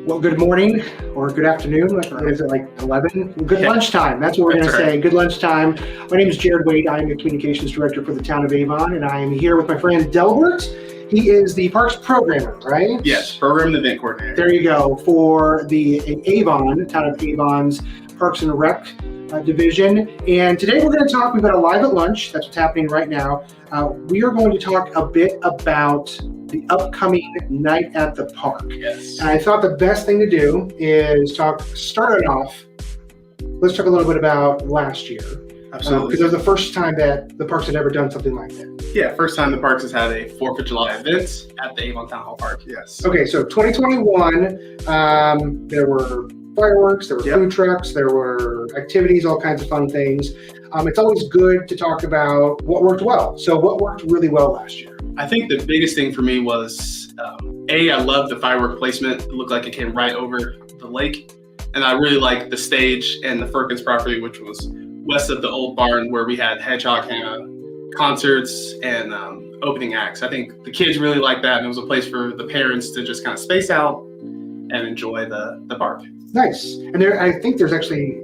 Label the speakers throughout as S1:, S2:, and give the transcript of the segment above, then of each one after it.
S1: Well, good morning or good afternoon. What is it, like 11? Good
S2: Yeah.
S1: lunchtime. That's what we're going to
S2: That's right.
S1: say. Good lunchtime. My name is Jared Wade. I'm the Communications Director for the town of Avon, and I am here with my friend Delbert. He is the Parks Programmer, right?
S2: Yes, Program and Event Coordinator.
S1: There you go. For the Avon, town of Avon's Parks and Rec division. And today we're going to talk, we've got a live at lunch. That's what's happening right now. We are going to talk a bit about the upcoming night at the park.
S2: Yes.
S1: And I thought the best thing to do is start it off. Let's talk a little bit about last year.
S2: Absolutely.
S1: Because it was the first time that the parks had ever done something like that.
S2: Yeah, first time the parks has had a 4th of July event at the Avon Town Hall Park. Yes.
S1: Okay, so 2021, there were fireworks, there were food trucks, there were activities, all kinds of fun things. It's always good to talk about what worked well. So what worked really well last year?
S2: I think the biggest thing for me was, I love the firework placement. It looked like it came right over the lake. And I really liked the stage and the Firkins property, which was west of the old barn where we had hedgehog concerts and opening acts. I think the kids really liked that, and it was a place for the parents to just kind of space out and enjoy the park.
S1: Nice. And I think there's actually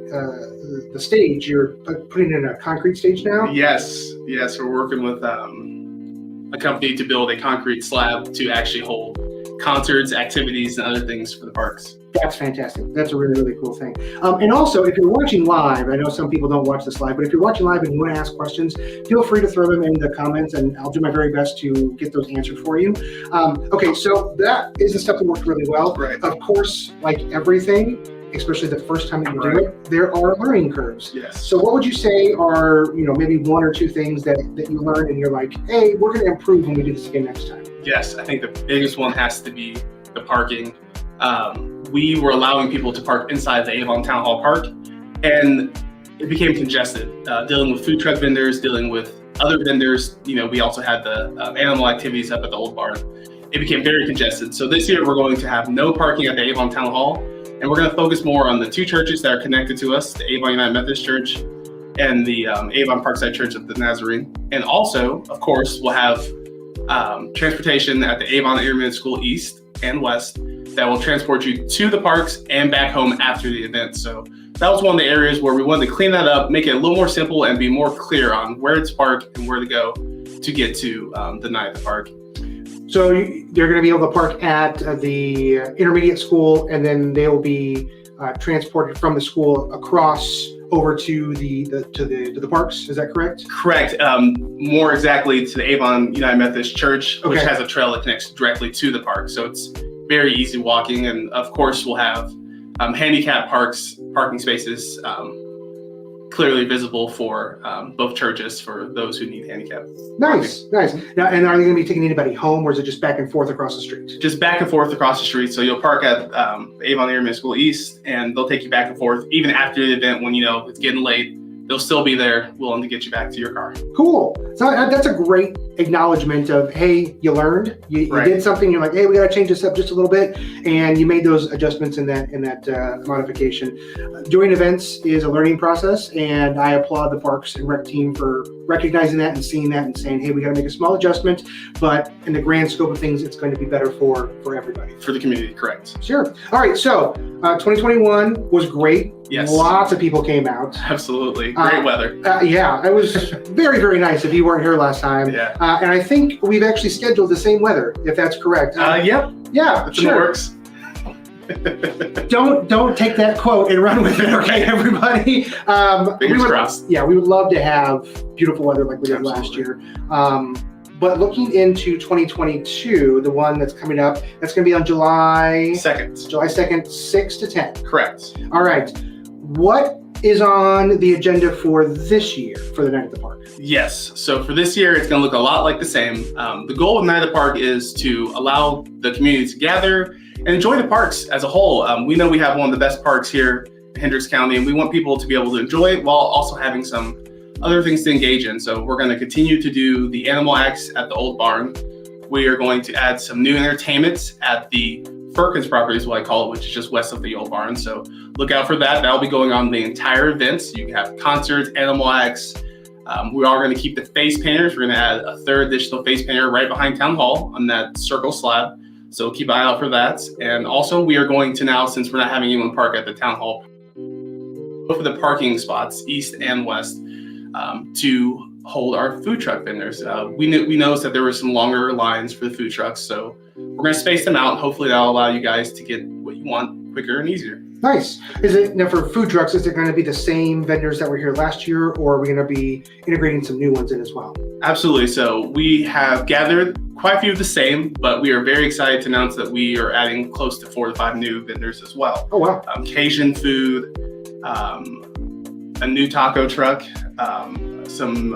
S1: the stage, you're putting in a concrete stage now?
S2: Yes, we're working with a company to build a concrete slab to actually hold concerts, activities, and other things for the parks.
S1: That's fantastic. That's a really, really cool thing. And also, if you're watching live, I know some people don't watch this live, but if you're watching live and you want to ask questions, feel free to throw them in the comments, and I'll do my very best to get those answered for you. Okay, so that is the stuff that worked really well.
S2: Right.
S1: Of course, like everything, especially the first time that you do it, there are learning curves.
S2: Yes.
S1: So what would you say are, maybe one or two things that you learned and you're like, hey, we're going to improve when we do this again next time?
S2: Yes, I think the biggest one has to be the parking. We were allowing people to park inside the Avon Town Hall Park, and it became congested. Dealing with food truck vendors, dealing with other vendors. We also had the animal activities up at the old barn. It became very congested. So this year we're going to have no parking at the Avon Town Hall, and we're going to focus more on the two churches that are connected to us, the Avon United Methodist Church and the Avon Parkside Church of the Nazarene. And also, of course, we'll have transportation at the Avon Intermediate School East and West that will transport you to the parks and back home after the event. So that was one of the areas where we wanted to clean that up, make it a little more simple, and be more clear on where to park and where to go to get to the night at the park.
S1: So they're going to be able to park at the intermediate school, and then they will be transported from the school across over to the parks. Is that correct?
S2: Correct. More exactly to the Avon United Methodist Church, which has a trail that connects directly to the park. So it's very easy walking, and of course we'll have handicap parking spaces clearly visible for both churches for those who need handicap.
S1: Nice. Now, and are they going to be taking anybody home, or is it just back and forth across the street?
S2: Just back and forth across the street. So you'll park at Avon Intermediate School East, and they'll take you back and forth even after the event when it's getting late. They'll still be there willing to get you back to your car.
S1: Cool. So that's a great acknowledgement of, hey, you learned, you did something. You're like, hey, we got to change this up just a little bit, and you made those adjustments in that modification. Doing events is a learning process, and I applaud the Parks and Rec team for recognizing that and seeing that and saying, hey, we got to make a small adjustment, but in the grand scope of things, it's going to be better for everybody.
S2: For the community, correct.
S1: Sure. All right. So 2021 was great.
S2: Yes.
S1: Lots of people came out.
S2: Absolutely. Great weather.
S1: Yeah, it was very, very nice if you weren't here last time.
S2: Yeah.
S1: And I think we've actually scheduled the same weather, if that's correct.
S2: Yep.
S1: Yeah,
S2: It's in the works.
S1: Don't take that quote and run with it, okay, everybody?
S2: Fingers crossed.
S1: Yeah, we would love to have beautiful weather like we did last year. But looking into 2022, the one that's coming up, that's going to be on July 2nd, 6 to 10.
S2: Correct.
S1: All right. What is on the agenda for this year for the night at the park?
S2: Yes. So for this year, it's going to look a lot like the same. The goal of Night at the Park is to allow the community to gather and enjoy the parks as a whole. We know we have one of the best parks here in Hendricks County, and we want people to be able to enjoy it while also having some other things to engage in. So we're going to continue to do the animal acts at the old barn. We are going to add some new entertainments at the Firkins property is what I call it, which is just west of the old barn. So look out for that. That'll be going on the entire event. So you can have concerts, animal acts. We are going to keep the face painters. We're going to add a third additional face painter right behind Town Hall on that circle slab. So keep an eye out for that. And also we are going to now, since we're not having anyone park at the town hall, both of the parking spots, east and west, to hold our food truck vendors. We noticed that there were some longer lines for the food trucks, so we're going to space them out. Hopefully that'll allow you guys to get what you want quicker and easier.
S1: Nice. Is it now for food trucks? Is it going to be the same vendors that were here last year, or are we going to be integrating some new ones in as well?
S2: Absolutely. So we have gathered quite a few of the same, but we are very excited to announce that we are adding close to 4 to 5 new vendors as well.
S1: Oh wow!
S2: Cajun food, a new taco truck, some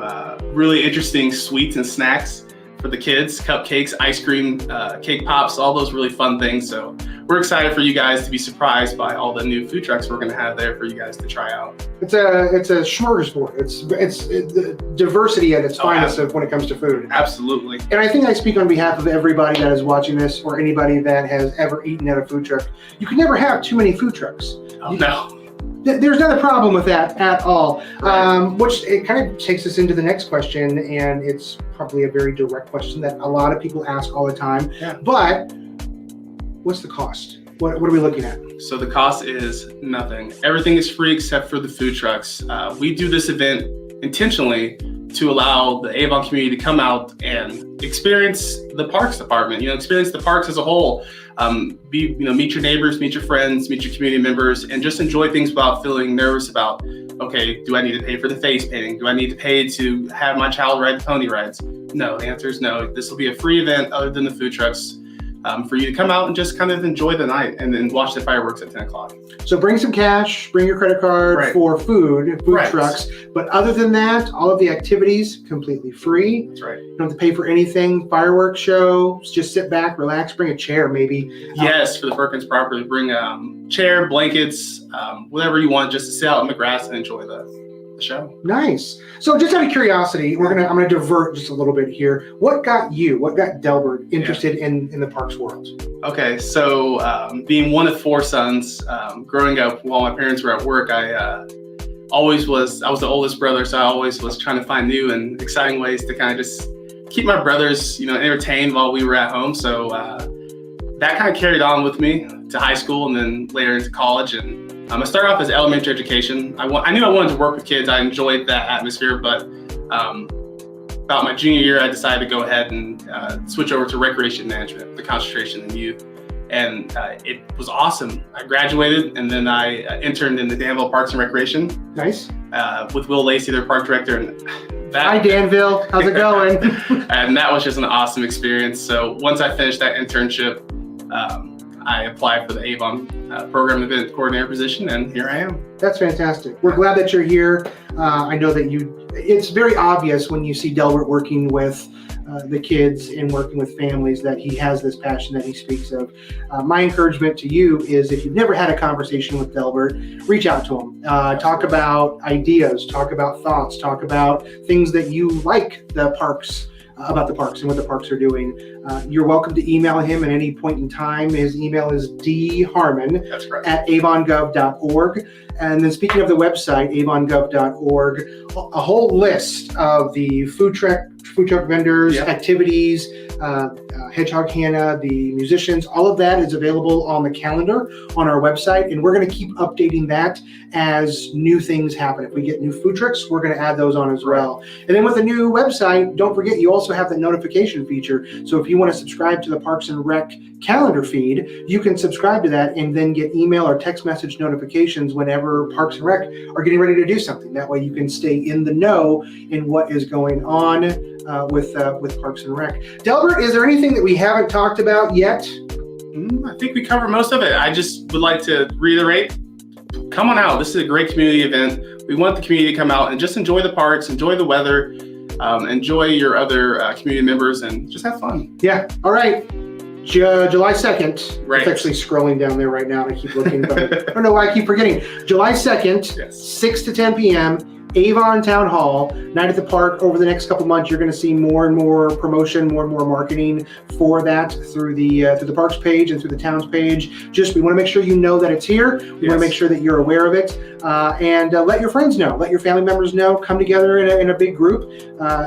S2: really interesting sweets and snacks for the kids, cupcakes, ice cream, cake pops, all those really fun things. So we're excited for you guys to be surprised by all the new food trucks we're going to have there for you guys to try out.
S1: It's a smorgasbord. It's the diversity at its finest of when it comes to food.
S2: Absolutely.
S1: And I think I speak on behalf of everybody that is watching this, or anybody that has ever eaten at a food truck. You can never have too many food trucks.
S2: Oh, no.
S1: There's not a problem with that at all.
S2: Right.
S1: Which it kind of takes us into the next question, and it's probably a very direct question that a lot of people ask all the time.
S2: Yeah.
S1: But what's the cost? What are we looking at?
S2: So the cost is nothing. Everything is free except for the food trucks. We do this event intentionally to allow the Avon community to come out and experience the parks department, experience the parks as a whole. Meet your neighbors, meet your friends, meet your community members, and just enjoy things without feeling nervous about, okay, do I need to pay for the face painting? Do I need to pay to have my child ride the pony rides? No, the answer is no. This will be a free event other than the food trucks, for you to come out and just kind of enjoy the night and then watch the fireworks at 10 o'clock.
S1: So bring some cash, bring your credit card for food trucks. But other than that, all of the activities completely free.
S2: That's right.
S1: You don't have to pay for anything. Fireworks show, just sit back, relax, bring a chair maybe.
S2: Yes, for the Perkins property, bring chair, blankets, whatever you want, just to sit out in the grass and enjoy the show.
S1: Nice. So just out of curiosity, I'm gonna divert just a little bit here. What got Delbert interested in the parks world?
S2: Okay, so being one of 4 sons, growing up while my parents were at work, I was the oldest brother, so I always was trying to find new and exciting ways to kind of just keep my brothers, entertained while we were at home. So that kind of carried on with me to high school and then later into college. And I started off as elementary education. I knew I wanted to work with kids. I enjoyed that atmosphere, but about my junior year, I decided to go ahead and switch over to recreation management, the concentration in youth. And it was awesome. I graduated and then I interned in the Danville Parks and Recreation.
S1: Nice.
S2: With Will Lacey, their park director. And
S1: hi, Danville. How's it going?
S2: And that was just an awesome experience. So once I finished that internship, I applied for the Avon program event coordinator position, and here I am.
S1: That's fantastic. We're glad that you're here. I know that it's very obvious when you see Delbert working with the kids and working with families that he has this passion that he speaks of. My encouragement to you is, if you've never had a conversation with Delbert, reach out to him. Talk about ideas, talk about thoughts, talk about things that you like about the parks and what the parks are doing. You're welcome to email him at any point in time. His email is dharmon at avongov.org. And then speaking of the website, avongov.org, a whole list of the food truck vendors, activities, Hedgehog Hannah, the musicians, all of that is available on the calendar on our website. And we're going to keep updating that as new things happen. If we get new food trucks, we're going to add those on as well. And then with the new website, don't forget, you also have the notification feature. So if you want to subscribe to the Parks and Rec calendar feed, you can subscribe to that and then get email or text message notifications whenever Parks and Rec are getting ready to do something. That way you can stay in the know in what is going on with Parks and Rec. Delbert, is there anything that we haven't talked about yet?
S2: I think we covered most of it. I just would like to reiterate, come on out. This is a great community event. We want the community to come out and just enjoy the parks, enjoy the weather, enjoy your other community members, and just have fun.
S1: Yeah. All right. July 2nd.
S2: Right.
S1: It's actually scrolling down there right now, and I keep looking, but I don't know why I keep forgetting. July 2nd, 6 to 10 p.m., Avon Town Hall, Night at the Park. Over the next couple months, you're going to see more and more promotion, more and more marketing for that through the parks page and through the town's page. We want to make sure you know that it's here. We want to make sure that you're aware of it, and let your friends know, let your family members know. Come together in a big group.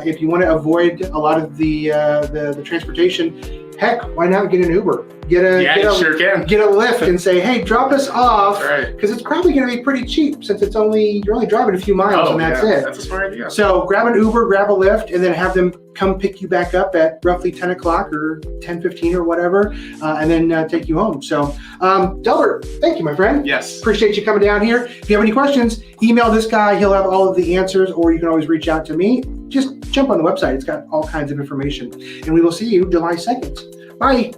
S1: If you want to avoid a lot of the transportation, heck, why not get an Uber? Get a Lyft and say, hey, drop us off, because it's probably going to be pretty cheap since you're only driving a few miles and that's it.
S2: That's a smart idea.
S1: So grab an Uber, grab a Lyft, and then have them come pick you back up at roughly 10 o'clock or 10:15 or whatever, and then take you home. So Delbert, thank you, my friend.
S2: Yes.
S1: Appreciate you coming down here. If you have any questions, email this guy. He'll have all of the answers, or you can always reach out to me. Just jump on the website. It's got all kinds of information. And we will see you July 2nd. Bye.